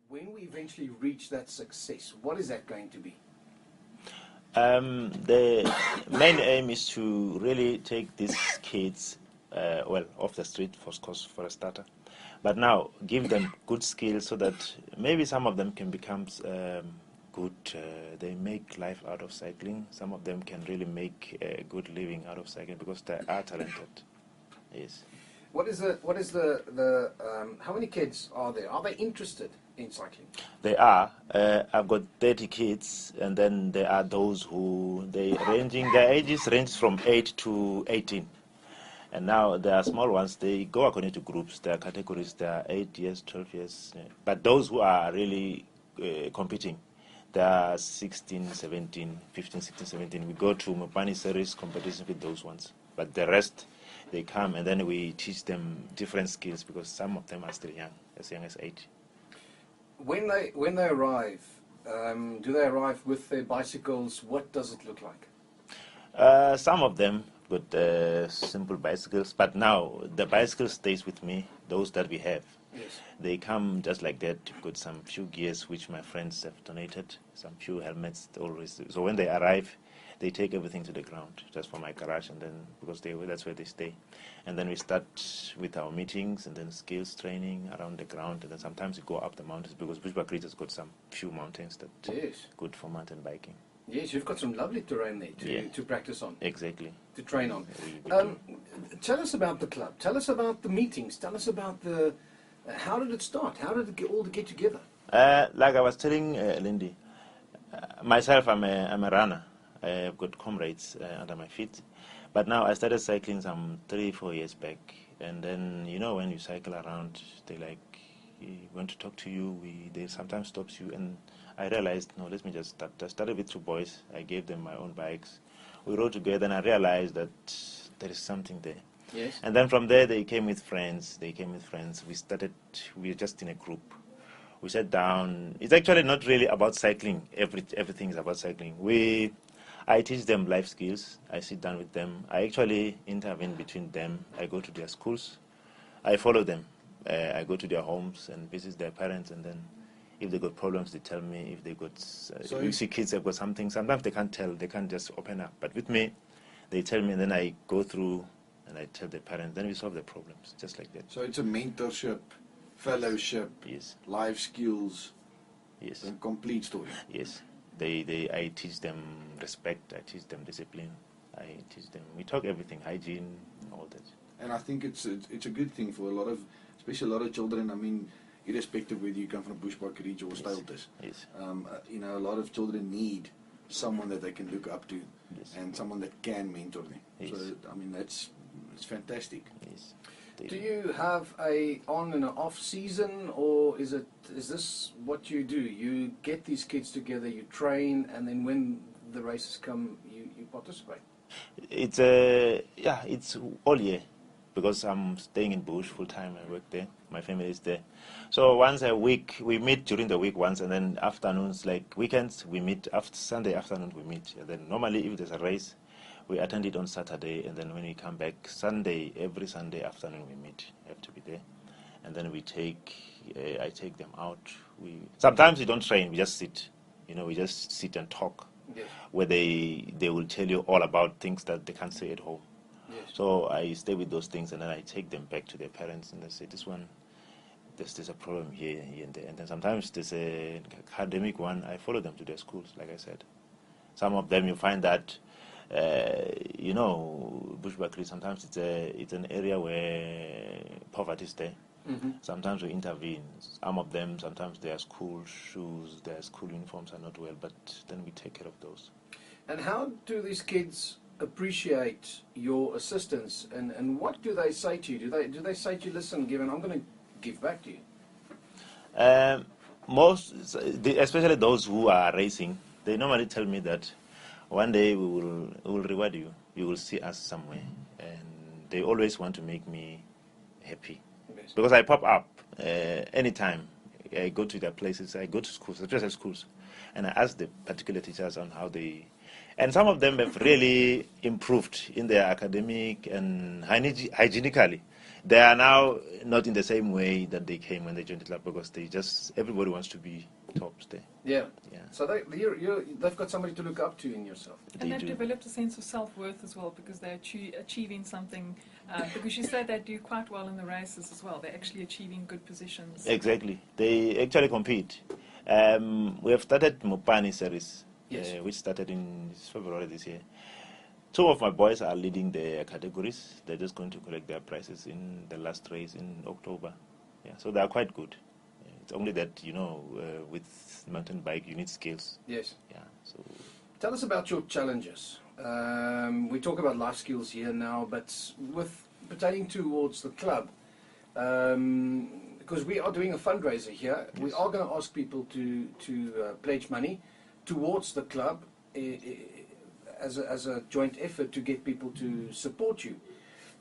When we eventually reach that success, what is that going to be? The main aim is to really take these kids, off the street, for a starter. But now, give them good skills so that maybe some of them can become good. They make life out of cycling. Some of them can really make a good living out of cycling because they are talented. Yes. How many kids are there? Are they interested in cycling? They are. I've got 30 kids, and then there are those who their ages range from 8 to 18. And now there are small ones, they go according to groups. There are categories, there are 8 years, 12 years. But those who are really competing, they are 16, 17, 15, 16, 17. We go to Mopani series competition with those ones. But the rest, they come and then we teach them different skills because some of them are still young as 8. When they arrive, do they arrive with their bicycles? What does it look like? Some of them with simple bicycles, but now the bicycle stays with me, those that we have. Yes. They come just like that. We've got some few gears which my friends have donated, some few helmets always. So when they arrive, they take everything to the ground, just for my garage, and then because that's where they stay. And then we start with our meetings and then skills training around the ground, and then sometimes we go up the mountains because Bushbuckridge has got some few mountains that yes. good for mountain biking. Yes, you've got some lovely terrain there to practice on. Exactly. To train on. Tell us about the club. Tell us about the meetings. Tell us about how did it start? How did it all get together? Like I was telling Lindy, myself, I'm a runner. I've got comrades under my feet. But now I started cycling some 3-4 years back. And then, when you cycle around, they want to talk to you. They sometimes stops you. And I realized, no, let me just start. I started with 2 boys. I gave them my own bikes. We rode together, and I realized that there is something there. Yes. And then from there, they came with friends. We were just in a group. We sat down. It's actually not really about cycling. Everything is about cycling. I teach them life skills. I sit down with them. I actually intervene between them. I go to their schools. I follow them. I go to their homes and visit their parents, and then if they got problems, they tell me. If they got, you see kids have got something. Sometimes they can't tell. They can't just open up. But with me, they tell me, and then I go through and I tell the parents. Then we solve the problems, just like that. So it's a mentorship, fellowship, yes, life skills, yes, a complete story. Yes, I teach them respect. I teach them discipline. I teach them. We talk everything, hygiene, all that. And I think it's a good thing for especially a lot of children. I mean, irrespective whether you come from Bushbuckridge or Stiltes. Yes. A lot of children need someone that they can look up to, yes, and someone that can mentor them. Yes. So I mean, it's fantastic. Yes. Do you have a on and an off season, or is this what you do? You get these kids together, you train, and then when the races come, you participate? It's it's all year. Because I'm staying in Bush full time, I work there. My family is there. So once a week, we meet during the week once, and then afternoons, like weekends, we meet. After Sunday afternoon, we meet. And then normally, if there's a race, we attend it on Saturday, and then when we come back, every Sunday afternoon, we meet. You have to be there. And then I take them out. Sometimes we don't train, we just sit. We just sit and talk. Yes. Where they will tell you all about things that they can't say at home. Yes. So I stay with those things, and then I take them back to their parents, and they say, there's a problem here and there. And then sometimes there's an academic one. I follow them to their schools, like I said. Some of them you find that, Bushbuckridge, sometimes it's an area where poverty is there. Mm-hmm. Sometimes we intervene. Some of them, sometimes their school shoes, their school uniforms are not well, but then we take care of those. And how do these kids appreciate your assistance, and what do they say to you? Do they say to you, listen, Given, I'm going to give back to you? Especially those who are racing, they normally tell me that one day we will reward you. You will see us somewhere, and they always want to make me happy. Yes. Because I pop up anytime. I go to their places. I go to schools, especially schools, and I ask the particular teachers on how they. And some of them have really improved in their academic and hygienically. they are now not in the same way that they came when they joined the club, because everybody wants to be tops there. Yeah. Yeah. So they've got somebody to look up to in yourself. And they've developed a sense of self-worth as well, because they're achieving something. Because you said they do quite well in the races as well. They're actually achieving good positions. Exactly. They actually compete. We have started Mopani series, Yes. which started in February this year. Two of my boys are leading their categories. They're just going to collect their prizes in the last race in October. Yeah, so they are quite good. It's only that, with mountain bike, you need skills. Yes. Yeah. So Tell us about your challenges. We talk about life skills here now, but with pertaining towards the club, because we are doing a fundraiser here, we are going to ask people to pledge money towards the club as a joint effort to get people to support you.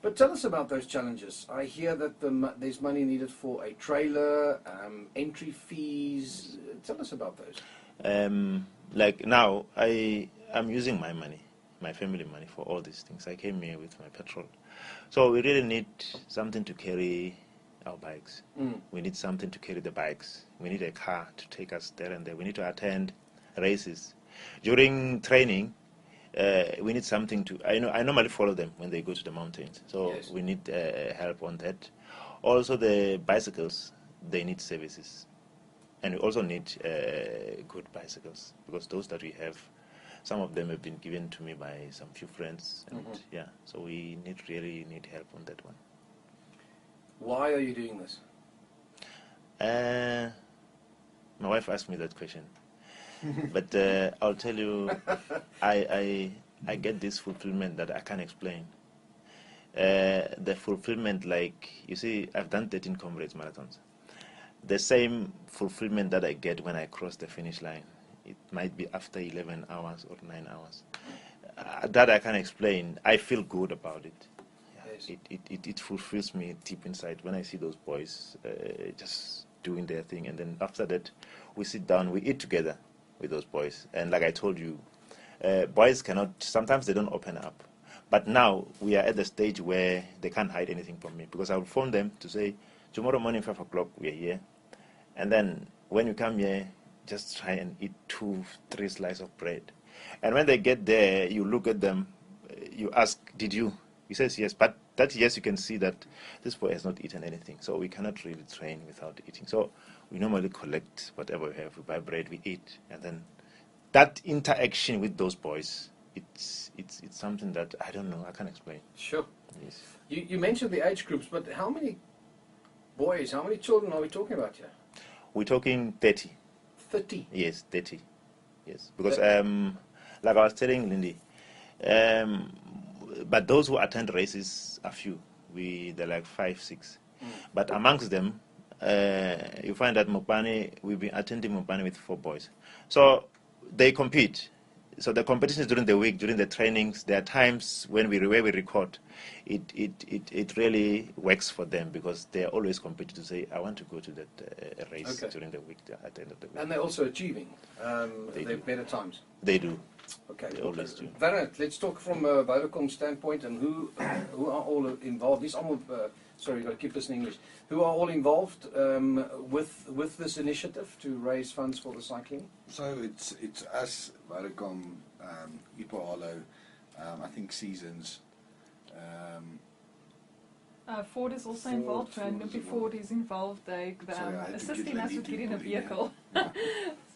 But tell us about those challenges. I hear that there's money needed for a trailer, entry fees. Tell us about those. like now, I'm using my money, my family money, for all these things. I came here with my petrol. So we really need something to carry our bikes. We need something to carry the bikes. We need a car to take us there and there. We need to attend races. During training, we need something to... I normally follow them when they go to the mountains. So Yes. we need help on that. Also, the bicycles, they need services. And we also need good bicycles, because those that we have, some of them have been given to me by some few friends. And yeah, so we really need help on that one. Why are you doing this? My wife asked me that question. But I'll tell you, I get this fulfillment that I can't explain. The fulfillment, like, you see, I've done 13 Comrades marathons. The same fulfillment that I get when I cross the finish line, it might be after 11 hours or 9 hours. That I can't explain. I feel good about it. Yeah, Yes. it fulfills me deep inside when I see those boys just doing their thing. And then after that, we sit down, we eat together with those boys. And like I told you, boys cannot, sometimes they don't open up. But now we are at the stage where they can't hide anything from me, because I will phone them to say, tomorrow morning, 5 o'clock, we are here. And then when you come here, just try and eat 2-3 slices of bread. And when they get there, you look at them, you ask, did you? He says yes, but that yes, you can see that this boy has not eaten anything. So we cannot really train without eating. So we normally collect whatever we have. We buy bread, we eat. And then that interaction with those boys, it's something that I don't know, I can't explain. Sure. Yes. You mentioned the age groups, but how many boys, how many children are we talking about here? We're talking 30. 30. Yes, 30. Yes, because like I was telling Lindy, but those who attend races are few. They're like 5, 6. But amongst them, you find that Mopani, we've been attending Mopani with 4 boys. So they compete. So the competitions during the week, during the trainings, there are times where we record. It really works for them, because they are always competing to say, I want to go to that race during the week, at the end of the week. And they're also achieving They their do. better times. They do. Okay. They always do. Varant, let's talk from a Vodacom standpoint, and who are all involved. These almost, sorry, got to keep this in English. Who are all involved with this initiative to raise funds for the cycling? So it's us, Vodacom, Ipahalo, I think Seasons. Ford is also Ford, involved, Ford and is before involved. Ford is involved, they Sorry, I had to assisting get us with Lindy getting a to call in vehicle. there.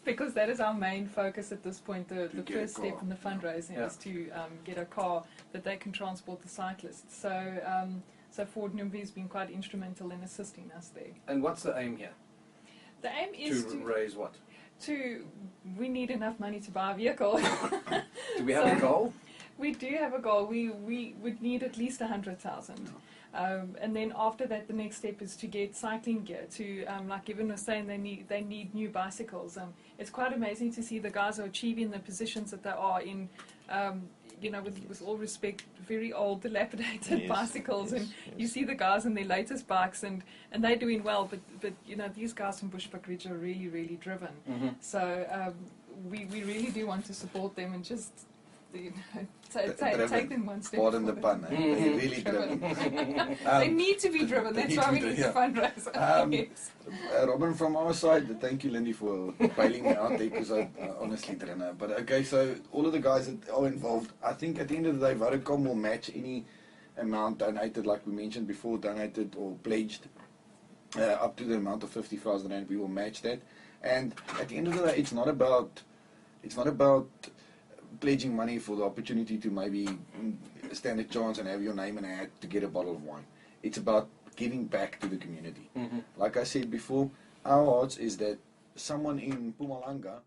Because that is our main focus at this point. The get a first step car. in the fundraising Yeah. is to get a car that they can transport the cyclists. So Ford Numbi has been quite instrumental in assisting us there. And what's the aim here? The aim is To raise what? we need enough money to buy a vehicle. Do we have a goal? We do have a goal. We would need at least 100,000. And then after that, the next step is to get cycling gear. Like Evan was saying, they need new bicycles. It's quite amazing to see the guys are achieving the positions that they are in. With all respect, very old, dilapidated bicycles, and you see the guys in their latest bikes, and they're doing well. But these guys from Bushbuckridge are really, really driven. So we really do want to support them and just take them one step Pardon the forward. pun, they're really driven. They need to be driven. they That's need why to we be need driven, the fundraiser. Yes. Robin, from our side, thank you, Lindy, for bailing me out there because I honestly didn't know. But okay, so all of the guys that are involved, I think at the end of the day, Vodacom will match any amount donated, like we mentioned before, donated or pledged up to the amount of 50,000 rand. We will match that. And at the end of the day, it's not about pledging money for the opportunity to maybe stand a chance and have your name in a hat to get a bottle of wine. It's about giving back to the community. Like I said before, our odds is that someone in Mpumalanga